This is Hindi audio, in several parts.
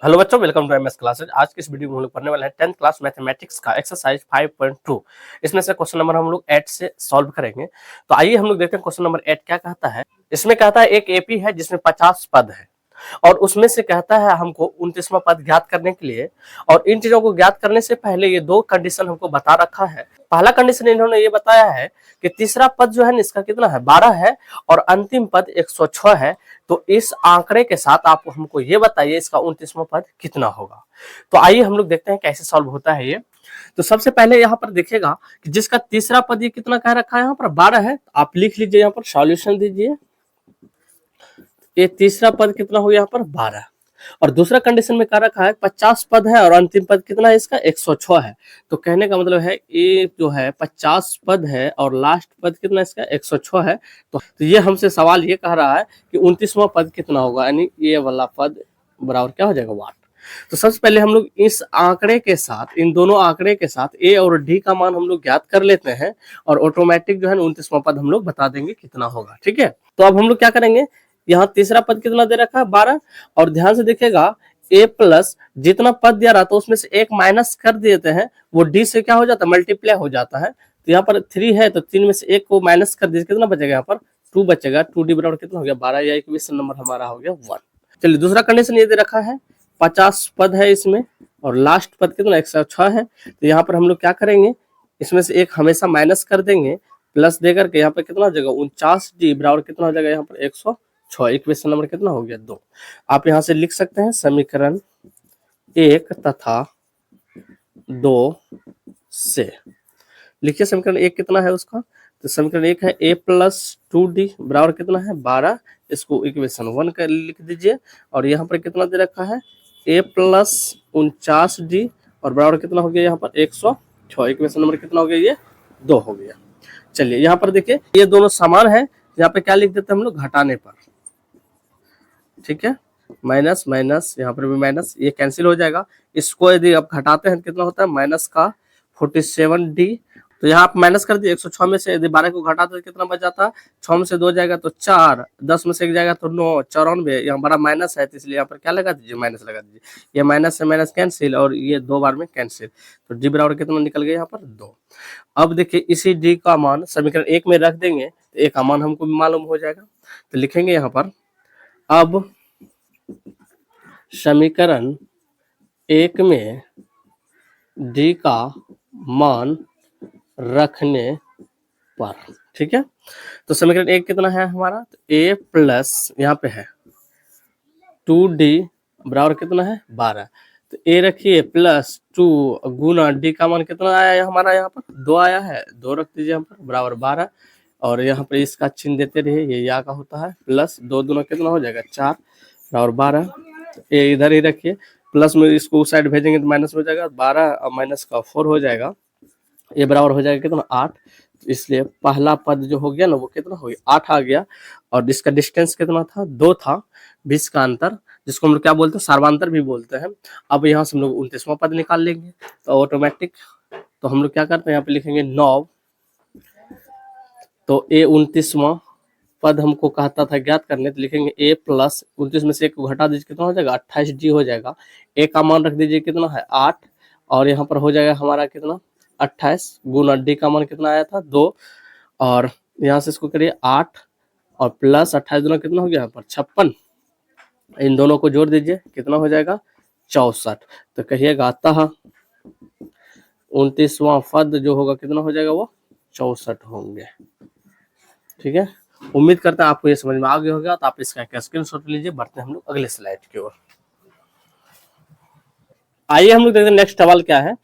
हेलो बच्चों, वेलकम टू एमएस क्लासेज। आज की इस वीडियो में हम लोग पढ़ने वाले हैं 10th क्लास मैथमेटिक्स का एक्सरसाइज 5.2। इसमें से क्वेश्चन नंबर हम लोग 8 से सॉल्व करेंगे। तो आइए हम लोग देखते हैं क्वेश्चन नंबर 8 क्या कहता है। इसमें कहता है एक एपी है जिसमें 50 पद है और उसमें से कहता है हमको 29वां पद ज्ञात करने के लिए। और इन चीजों को ज्ञात करने से पहले ये दो कंडीशन हमको बता रखा है। पहला कंडीशन इन्होंने ये बताया है कि तीसरा पद जो है इसका कितना है 12 है और अंतिम पद 106 है। तो इस आंकड़े के साथ आप हमको ये बताइए इसका 29वां पद कितना होगा। तो आइए हम लोग देखते हैं कैसे सॉल्व होता है ये। तो सबसे पहले यहाँ पर देखिएगा कि जिसका तीसरा पद ये कितना कह रखा है यहाँ पर 12 है, आप लिख लीजिए यहाँ पर सॉल्यूशन दीजिए। ये तीसरा पद कितना हो गया यहाँ पर 12 और दूसरा कंडीशन में कह रखा है 50 पद है और अंतिम पद कितना है इसका 106 है। तो कहने का मतलब है ये जो है 50 पद है और लास्ट पद कितना इसका 106 है। तो ये हमसे सवाल ये कह रहा है कि 29वां पद कितना होगा, यानी ये वाला पद बराबर क्या हो जाएगा 8। तो सबसे पहले हम लोग इस आंकड़े के साथ, इन दोनों आंकड़े के साथ ए और डी का मान हम लोग ज्ञात कर लेते हैं और ऑटोमेटिक जो है 29वां पद हम लोग बता देंगे कितना होगा। ठीक है, तो अब हम लोग क्या करेंगे, यहाँ तीसरा पद कितना दे रखा है 12 और ध्यान से देखिएगा ए प्लस जितना पद दिया रहा था उसमें से एक माइनस कर देते हैं, वो डी से क्या हो जाता है मल्टीप्लाई हो जाता है। तो यहाँ पर 3 है तो 3 में से एक को माइनस कर दीजिए, कितना बचेगा यहाँ पर 2 बचेगा। 2d बराबर कितना हो गया 12 या 21 नंबर हमारा हो गया 1। चलिए दूसरा कंडीशन ये दे रखा है 50 पद है इसमें और लास्ट पद कितना 106 है। तो यहाँ पर हम लोग क्या करेंगे, इसमें से एक हमेशा माइनस कर देंगे, प्लस देकर के यहाँ पर कितना हो जाएगा 49d बराबर कितना हो जाएगा यहाँ पर 106। इक्वेशन नंबर कितना हो गया 2। आप यहाँ से लिख सकते हैं समीकरण 1 तथा 2 से। लिखिए समीकरण 1 कितना है उसका, तो समीकरण 1 है a प्लस 2d बराबर कितना है 12, इसको इक्वेशन 1 कर लिख दीजिए। और यहाँ पर कितना दे रखा है a प्लस 49d और बराबर कितना हो गया यहाँ पर 106। इक्वेशन नंबर कितना हो गया ये 2 हो गया। चलिए यहाँ पर देखिए ये दोनों समान है, यहाँ पे क्या लिख देते हैं हम लोग घटाने पर। ठीक है, माइनस माइनस यहाँ पर भी माइनस, ये कैंसिल हो जाएगा। इसको यदि आप घटाते हैं कितना होता है माइनस का 47d। तो यहाँ आप माइनस कर दिए 106 में से यदि 12 को घटाते तो कितना बच जाता है, 6 में से 2 जाएगा तो 4, 10 में से 1 जाएगा तो 9, 94। यहाँ बड़ा माइनस है तो इसलिए यहाँ पर क्या लगा दीजिए माइनस लगा दीजिए। ये माइनस से माइनस कैंसिल और ये 2 बार में कैंसिल, तो डी बराबर कितना निकल गया यहाँ पर 2। अब देखिए इसी डी का मान समीकरण 1 में रख देंगे तो ए का मान हमको भी मालूम हो जाएगा। तो लिखेंगे यहाँ पर अब समीकरण 1 में डी का मान रखने पर। ठीक है, तो समीकरण 1 कितना है हमारा, तो a प्लस यहाँ पे है 2d बराबर कितना है 12। तो a रखिए प्लस 2 गुना d का मान कितना आया है हमारा यहाँ पर 2 आया है, 2 रख दीजिए यहाँ पर बराबर 12 और यहाँ पर इसका चिन्ह देते रहिए, ये या का होता है प्लस 2 दूना कितना हो जाएगा 4 बराबर 12। ये इधर ही रखिए, प्लस में इसको उस साइड भेजेंगे तो माइनस हो जाएगा 12 और माइनस का 4 हो जाएगा, ये बराबर हो जाएगा कितना 8। इसलिए पहला पद जो हो गया ना वो कितना हो गया 8 आ गया और इसका डिस्टेंस कितना था 2 था, 20 का अंतर, जिसको हम लोग क्या बोलते हैं सर्वांतर भी बोलते हैं। अब यहाँ से हम लोग 29वां पद निकाल लेंगे तो ऑटोमेटिक, तो हम लोग क्या करते हैं यहाँ पे लिखेंगे 9। तो ए 29वां पद हमको कहता था ज्ञात करने, तो लिखेंगे a प्लस 29 में से एक को घटा दीजिए कितना हो जाएगा 28d हो जाएगा। a का मान रख दीजिए कितना है 8 और यहाँ पर हो जाएगा हमारा कितना 28 गुना d का मान कितना आया था 2 और यहाँ से इसको करिए 8 और प्लस 28 दूना कितना हो गया यहाँ पर 56। इन दोनों को जोड़ दीजिए कितना हो जाएगा 64। तो कहिएगा अतः 29वां पद जो होगा कितना हो जाएगा वो 64 होंगे। ठीक है, उम्मीद करता है आपको ये समझ में आ गया होगा। तो आप इसका एक स्क्रीनशॉट लीजिए, बढ़ते हैं हम लोग अगले स्लाइड की ओर। आइए हम लोग देखते हैं नेक्स्ट सवाल क्या है।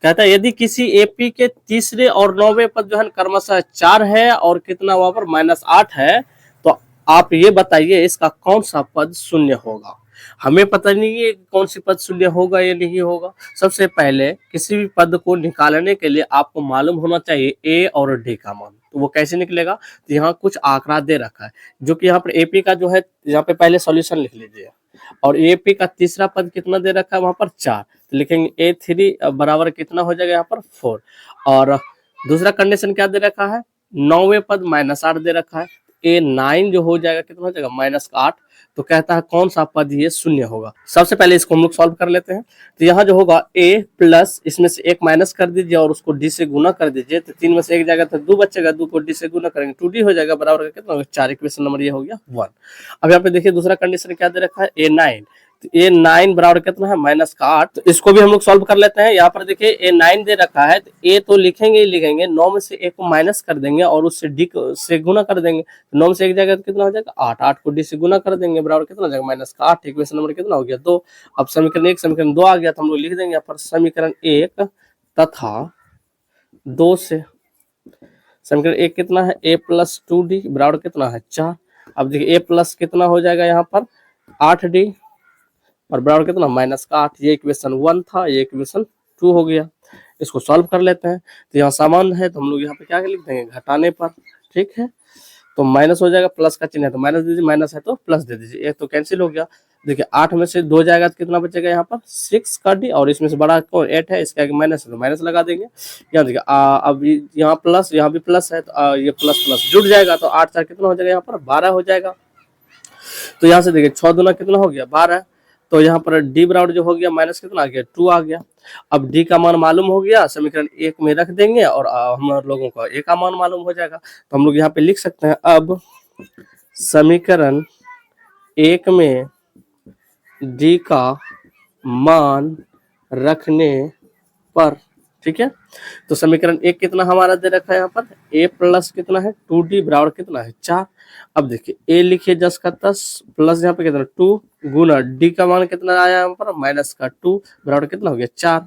कहता है यदि किसी एपी के तीसरे और 9वें पद जो है क्रमशः 4 है और कितना वहां पर -8 है, तो आप ये बताइए इसका कौन सा पद शून्य होगा। हमें पता नहीं है कौन सी पद शून्य होगा या नहीं होगा। सबसे पहले किसी भी पद को निकालने के लिए आपको मालूम होना चाहिए ए और डी का मान। तो वो कैसे निकलेगा, तो यहाँ कुछ आंकड़ा दे रखा है जो कि यहाँ पर एपी का जो है, यहाँ पे पहले सॉल्यूशन लिख लीजिए और एपी का तीसरा पद कितना दे रखा है वहां पर 4, तो लिखेंगे a3 बराबर कितना हो जाएगा यहाँ पर 4। और दूसरा कंडीशन क्या दे रखा है 9वें पद -8 दे रखा है, a9 जो हो जाएगा कितना हो जाएगा -8। तो कहता है कौन सा पद ये शून्य होगा। सबसे पहले इसको हम लोग सॉल्व कर लेते हैं। तो यहाँ जो होगा a प्लस इसमें से एक माइनस कर दीजिए और उसको d से गुना कर दीजिए, तो 3 में से एक जाएगा तो 2 बचेगा, 2 को d से गुना करेंगे 2d हो जाएगा, बराबर कितना होगा 4। इक्वेशन नंबर ये हो गया 1। अब यहाँ पे देखिए दूसरा कंडीशन क्या दे रखा है a9, तो a9 बराबर कितना है -8। तो इसको भी हम लोग सॉल्व कर लेते हैं। यहाँ पर देखिए a9 दे रखा है, तो a तो लिखेंगे ही लिखेंगे, 9 में से एक को माइनस कर देंगे और उससे d से गुना कर देंगे, तो 9 में से एक जाएगा तो कितना हो जाएगा 8, 8 को d से गुना कर देंगे, बराबर कितना हो जाएगा -8। इक्वेशन नंबर कितना हो गया 2। अब समीकरण 1 समीकरण 2 आ गया, तो हम लोग लिख देंगे यहाँ पर समीकरण 1 तथा 2 से। समीकरण 1 कितना है a प्लस 2d बराबर कितना है 4। अब देखिए a प्लस कितना हो जाएगा यहाँ पर 8d और बराबर कितना -8। ये इक्वेशन 1 था, ये इक्वेशन 2 हो गया। इसको सॉल्व कर लेते हैं। तो यहाँ सामान है तो हम लोग यहाँ पे क्या लिख देंगे घटाने पर, ठीक है। तो माइनस हो जाएगा, प्लस का चिन्ह है तो माइनस दीजिए, माइनस है तो प्लस दे दीजिए। एक तो कैंसिल हो गया। देखिए 8 में से 2 जाएगा तो कितना बचेगा यहाँ पर 6 का डी, और इसमें से बड़ा कौन 8 है, इसके आगे माइनस है तो माइनस लगा देंगे। यहाँ देखिए अब यहाँ प्लस, यहाँ भी प्लस है तो ये प्लस प्लस जुड़ जाएगा, तो 8 4 कितना हो जाएगा यहाँ पर 12 हो जाएगा। तो यहाँ से देखिए 6 दूना कितना हो गया 12। तो यहाँ पर d बराबर जो हो गया माइनस कितना आ गया 2 आ गया। अब d का मान मालूम हो गया, समीकरण 1 में रख देंगे और हम लोगों को a का मान मालूम हो जाएगा। तो हम लोग यहाँ पे लिख सकते हैं अब समीकरण 1 में d का मान रखने पर, ठीक है। तो समीकरण 1 कितना हमारा दे रखा है यहाँ पर a प्लस कितना है 2d बराबर कितना है 4। अब देखिए a लिखिए 10 का 10 प्लस यहाँ पे कितना 2 गुना d का मान कितना आया यहाँ पर माइनस का 2 बराबर कितना हो गया 4,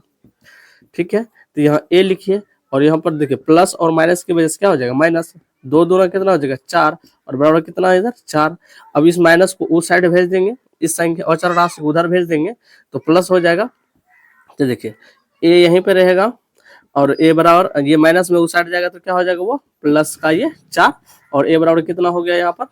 ठीक है। तो यहाँ a लिखिए और यहाँ पर देखिए प्लस और माइनस की वजह से क्या हो जाएगा माइनस, 2 दूना कितना हो जाएगा 4 और बराबर कितना है इधर 4। अब इस माइनस को उस साइड भेज देंगे, इस संख्या अचर राशि उधर भेज देंगे तो प्लस हो जाएगा। तो देखिए a यहीं पे रहेगा और a बराबर ये माइनस में उस साइड जाएगा तो क्या हो जाएगा वो प्लस का ये 4 और a बराबर कितना हो गया यहाँ पर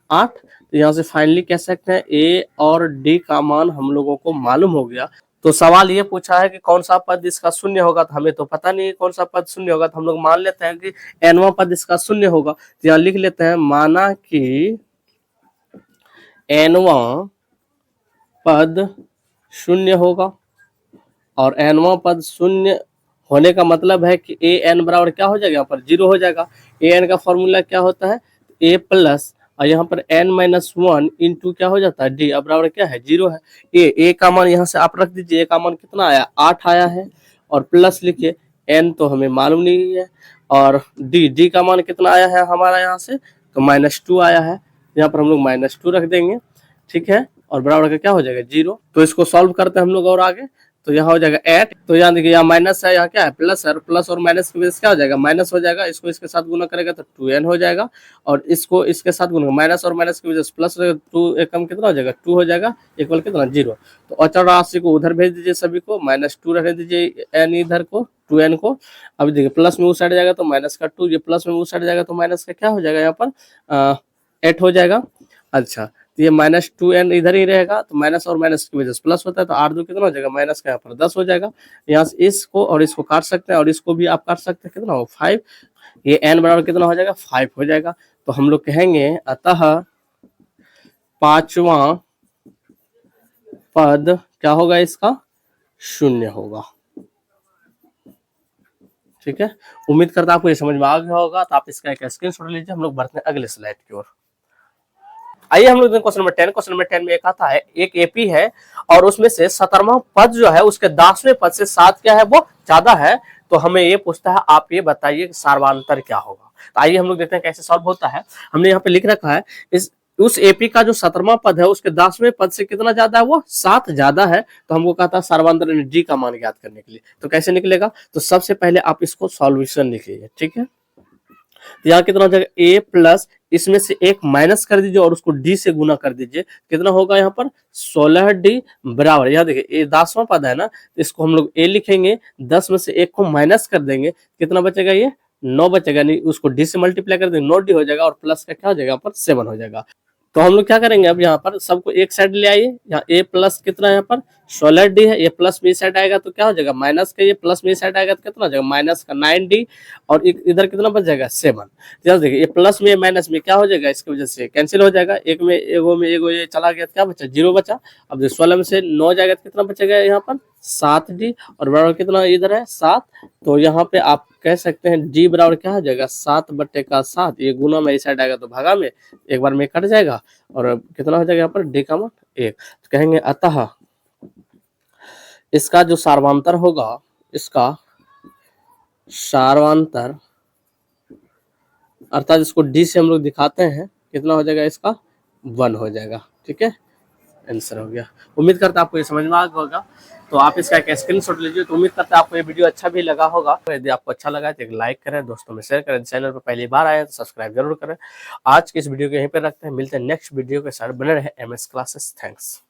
8। तो यहाँ से फाइनली कह सकते हैं a और d का मान हम लोगों को मालूम हो गया। तो सवाल ये पूछा है कि कौन सा पद इसका शून्य होगा, तो हमें तो पता नहीं है कौन सा पद शून्य होगा, तो हम लोग मान लेते हैं कि nवां पद इसका शून्य होगा। तो यहाँ लिख लेते हैं माना कि nवां पद शून्य होगा, और nवां पद शून्य होने का मतलब है कि a n बराबर क्या हो जाएगा यहाँ पर 0 हो जाएगा। a n का फॉर्मूला क्या होता है a प्लस और यहाँ पर n माइनस 1 इंटू क्या हो जाता है d, अब बराबर क्या है 0 है। a का मान यहाँ से आप रख दीजिए, a का मान कितना आया 8 आया है और प्लस लिखिए n तो हमें मालूम नहीं है, और d का मान कितना आया है हमारा यहाँ से तो -2 आया है, यहाँ पर हम लोग -2 रख देंगे, ठीक है। और बराबर का क्या हो जाएगा 0। तो इसको सॉल्व करते हैं हम लोग और आगे, तो यहाँ हो जाएगा 8। तो यहाँ देखिए यहाँ माइनस है, यहाँ क्या है प्लस है, प्लस और माइनस की वजह से क्या हो जाएगा माइनस हो जाएगा। इसको इसके साथ गुना करेगा तो 2n हो जाएगा, और इसको इसके साथ गुना माइनस और माइनस की वजह से प्लस 2 एकम कितना हो जाएगा 2 हो जाएगा, इक्वल कितना 0। तो अचर राशि को उधर भेज दीजिए, सभी को -2 रहने दीजिए n इधर को 2n को। अब देखिए प्लस में उस साइड जाएगा तो माइनस का 2, ये प्लस में उस साइड जाएगा तो माइनस का क्या हो जाएगा यहाँ पर 8 हो जाएगा। अच्छा तो ये -2n इधर ही रहेगा, तो माइनस और माइनस की वजह से प्लस होता है, तो 8 2 कितना हो जाएगा माइनस का यहाँ पर 10 हो जाएगा। यहाँ से इसको और इसको काट सकते हैं और इसको भी आप काट सकते हैं, कितना हो 5। ये n बराबर कितना हो जाएगा 5 हो जाएगा। तो हम लोग कहेंगे अतः पांचवा पद क्या होगा इसका शून्य होगा, ठीक है। उम्मीद करता हूं आपको ये समझ में आ गया होगा। तो आप इसका एक स्क्रीनशॉट लीजिए, हम लोग बढ़ते हैं अगले स्लाइड की ओर। आइए हम लोग क्वेश्चन नंबर 10। क्वेश्चन नंबर 10 में एक आता है एक एपी है और उसमें से 17वां पद जो है उसके 10वें पद से 7 क्या है वो ज्यादा है। तो हमें ये पूछता है आप ये बताइए कि सार्वधातर क्या होगा। तो आइए हम लोग देखते हैं कैसे सॉल्व होता है। हमने यहाँ पे लिख रखा है उस एपी का जो 17वां पद है उसके 10वें पद से कितना ज्यादा है वो 7 ज्यादा है। तो हमको कहा था सार्वधातर डी का मान ज्ञात करने के लिए। तो कैसे निकलेगा, तो सबसे पहले आप इसको सॉल्यूशन लिखिए, ठीक है। तो यहाँ कितना हो जाएगा a प्लस इसमें से एक माइनस कर दीजिए और उसको d से गुना कर दीजिए, कितना होगा यहाँ पर 16d बराबर। यहाँ देखिए ये 10वां पद है ना, तो इसको हम लोग a लिखेंगे, 10 में से एक को माइनस कर देंगे, कितना बचेगा ये 9 बचेगा, नहीं उसको d से मल्टीप्लाई कर देंगे 9d हो जाएगा और प्लस का क्या हो जाएगा यहाँ पर 7 हो जाएगा। तो हम लोग क्या करेंगे, अब यहाँ पर सबको एक साइड ले आइए। यहाँ ए प्लस कितना है, यहाँ पर 16d है, ये प्लस बी साइड आएगा तो क्या हो जाएगा माइनस का, ये प्लस बी साइड आएगा तो कितना हो जाएगा माइनस का 9d, और इधर कितना बच जाएगा 7। जल्द देखिए ये प्लस में माइनस में क्या हो जाएगा, इसकी वजह से कैंसिल हो जाएगा, एक में एगो ये चला गया तो क्या बचा 0 बचा। अब देखिए 16 में से 9 जाएगा तो कितना बचेगा यहाँ पर 7d, और बराबर कितना इधर है 7। तो यहाँ पे आप कह सकते हैं d बराबर क्या हो जाएगा 7/7, ये गुना में इस साइड आएगा तो भागा में एक बार में कट जाएगा, और कितना हो जाएगा यहाँ पर d का मान 1। तो कहेंगे अतः इसका जो सार्वांतर होगा, इसका सार्वांतर अर्थात इसको d से हम लोग दिखाते हैं, कितना हो जाएगा इसका 1 हो जाएगा। ठीक है, आंसर हो गया। उम्मीद करता है आपको ये समझ में आ गया होगा। तो आप इसका एक स्क्रीनशॉट लीजिए। तो उम्मीद करता है आपको ये वीडियो अच्छा भी लगा होगा। तो यदि आपको अच्छा लगा तो एक लाइक करें, दोस्तों में शेयर करें, चैनल पर पहली बार आए तो सब्सक्राइब जरूर करें। आज की इस वीडियो को यहीं पे रखते हैं, मिलते हैं नेक्स्ट वीडियो के साथ। बने रहे MS क्लासेस। थैंक्स।